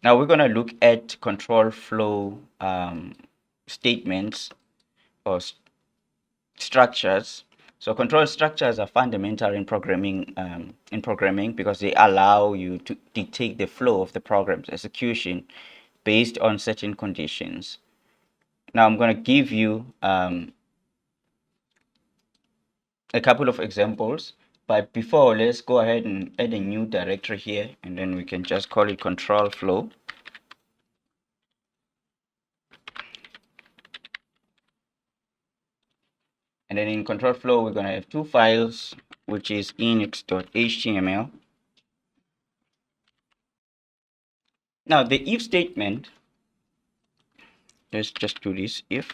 Now we're going to look at control flow statements or structures. So control structures are fundamental in programming because they allow you to dictate the flow of the program's execution based on certain conditions. Now I'm going to give you a couple of examples, but before, let's go ahead and add a new directory here, and then we can just call it control flow. And then in control flow, we're going to have two files, which is index.html. Now the if statement, let's just do this if.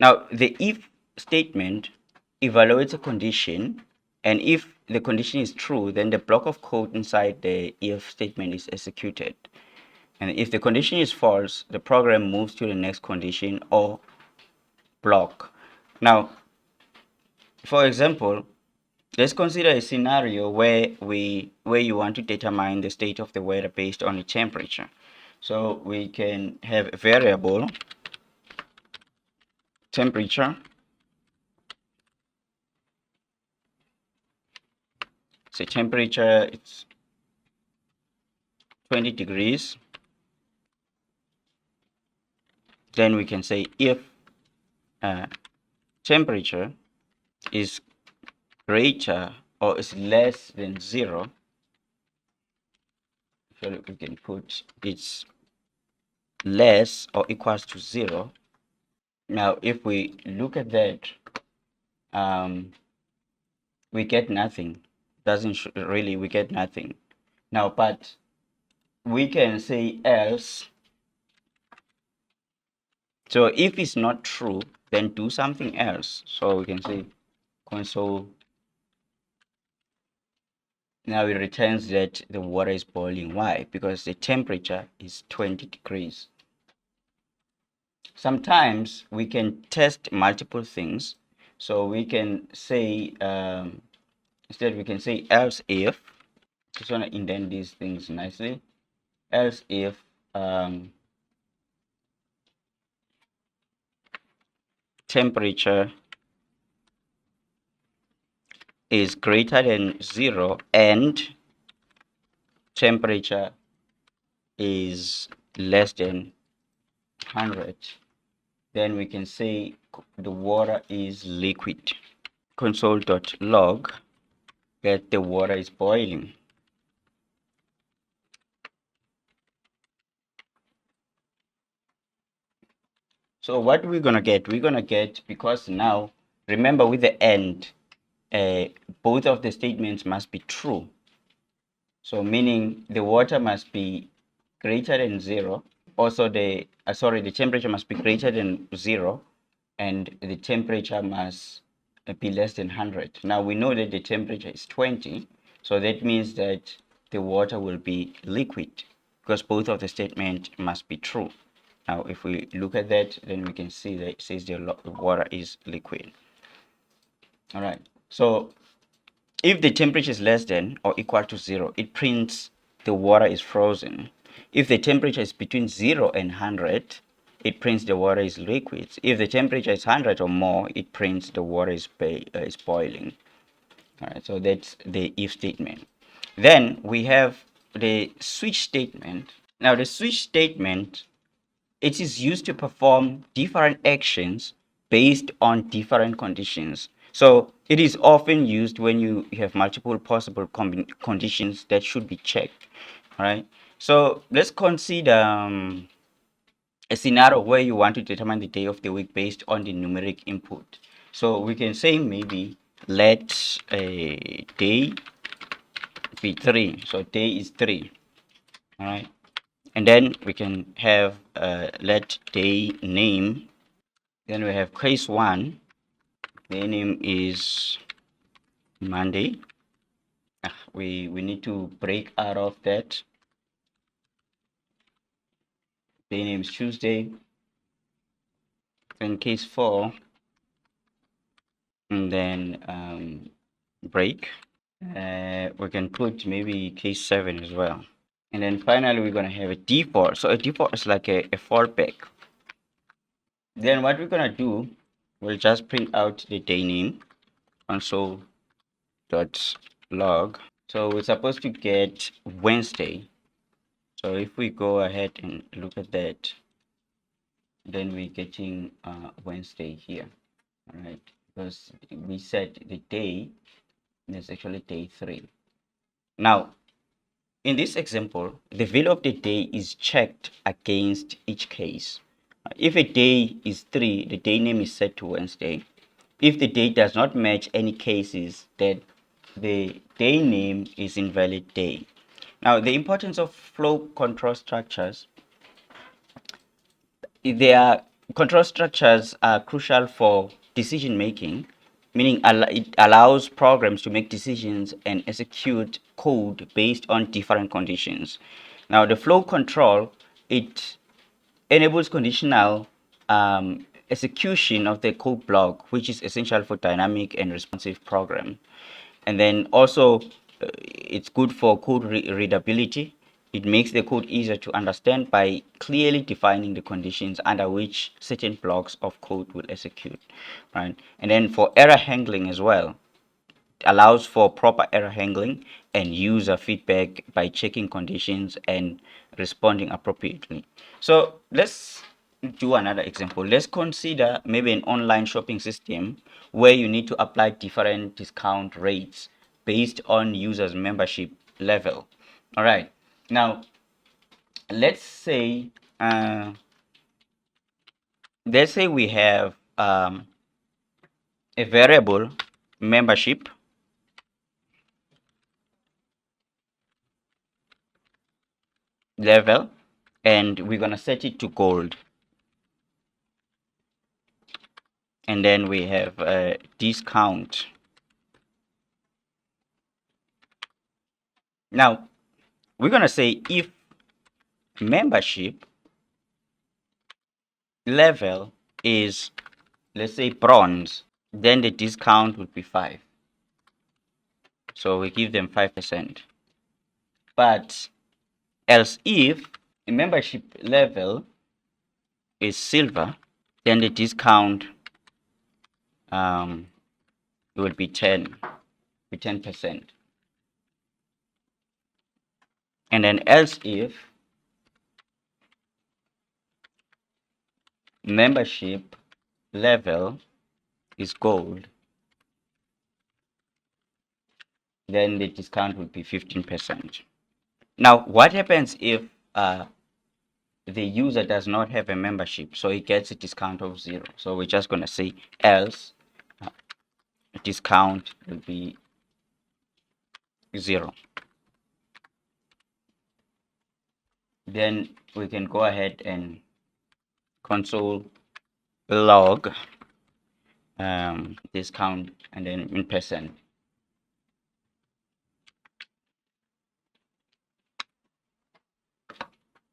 Now the if statement evaluates a condition, and if the condition is true, then the block of code inside the if statement is executed. And if the condition is false, the program moves to the next condition or block. Now, for example, let's consider a scenario where you want to determine the state of the weather based on the temperature. So we can have a variable temperature. So temperature, it's 20 degrees. Then we can say if temperature is greater or is less than 0, so we can put it's less or equals to 0. Now if we look at that, we get nothing. Doesn't really, we get nothing. Now, but we can say else. So if it's not true, then do something else. So we can say console. Now it returns that the water is boiling. Why? Because the temperature is 20 degrees. Sometimes we can test multiple things. So we can say, instead we can say else if. Just want to indent these things nicely. Else if temperature is greater than 0 and temperature is less than 100, then we can say the water is liquid. Console.log that the water is boiling. So what we're gonna get, because now remember with the end, both of the statements must be true. So meaning the water must be greater than 0. Also the temperature must be greater than 0, and the temperature must be less than 100. Now we know that the temperature is 20, so that means that the water will be liquid because both of the statements must be true. Now if we look at that, then we can see that it says the water is liquid. All right, so if the temperature is less than or equal to 0, it prints the water is frozen. If the temperature is between 0 and 100, it prints the water is liquid. If the temperature is 100 or more, it prints the water is boiling. All right, so that's the if statement. Then we have the switch statement. Now the switch statement, it is used to perform different actions based on different conditions. So it is often used when you have multiple possible conditions that should be checked. All right. So let's consider a scenario where you want to determine the day of the week based on the numeric input. So we can say maybe let a day be 3. So day is 3. All right. And then we can have let day name. Then we have case 1. The name is Monday. We need to break out of that. The name is Tuesday. Then case 4. And then break. We can put maybe case 7 as well. And then finally, we're going to have a default. So a default is like a fallback. Then what we're going to do, we'll just print out the day name console.log. So we're supposed to get Wednesday. So if we go ahead and look at that, then we're getting Wednesday here. All right, because we said the day is actually day 3. Now, in this example, the value of the day is checked against each case. If a day is 3, the day name is set to Wednesday. If the day does not match any cases, then the day name is invalid day. Now, the importance of flow control structures. Their control structures are crucial for decision making, meaning it allows programs to make decisions and execute code based on different conditions. Now, the flow control, it enables conditional execution of the code block, which is essential for dynamic and responsive program. And then also it's good for code readability. It makes the code easier to understand by clearly defining the conditions under which certain blocks of code will execute, right? And then for error handling as well, allows for proper error handling and user feedback by checking conditions and responding appropriately. So let's do another example. Let's consider maybe an online shopping system where you need to apply different discount rates based on users' membership level. All right. Now, let's say uh, we have a variable membership level, and we're going to set it to gold. And then we have a discount. Now, we're going to say if membership level is, let's say, bronze, then the discount would be 5. So we give them 5%. But else if the membership level is silver, then the discount will be 10%. And then else if membership level is gold, then the discount would be 15%. Now, what happens if the user does not have a membership? So he gets a discount of 0. So we're just going to say else discount will be 0. Then we can go ahead and console log discount and then in percent.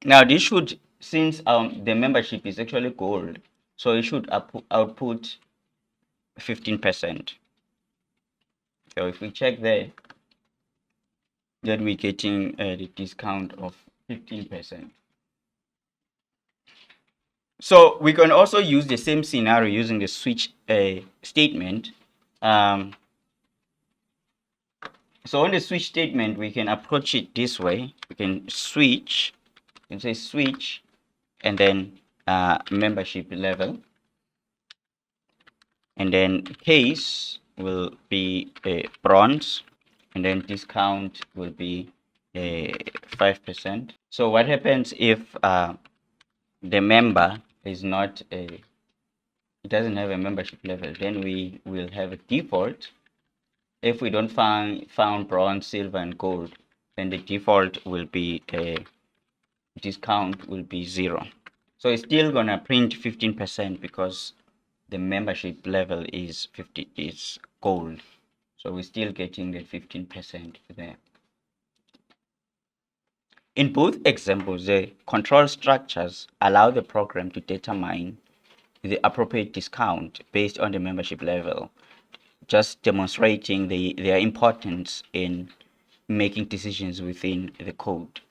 Now this should, since the membership is actually gold, so it should output 15%. So if we check there, then we're getting the discount of 15%. So we can also use the same scenario using the switch statement. So on the switch statement, we can approach it this way. We can switch, you can say switch, and then membership level. And then case will be a bronze, and then discount will be a 5%. So what happens if the member is not it doesn't have a membership level? Then we will have a default. If we don't found bronze, silver, and gold, then the default will be a discount will be 0. So it's still gonna print 15% because the membership level is gold. So we're still getting the 15% there. In both examples, the control structures allow the program to determine the appropriate discount based on the membership level, just demonstrating their importance in making decisions within the code.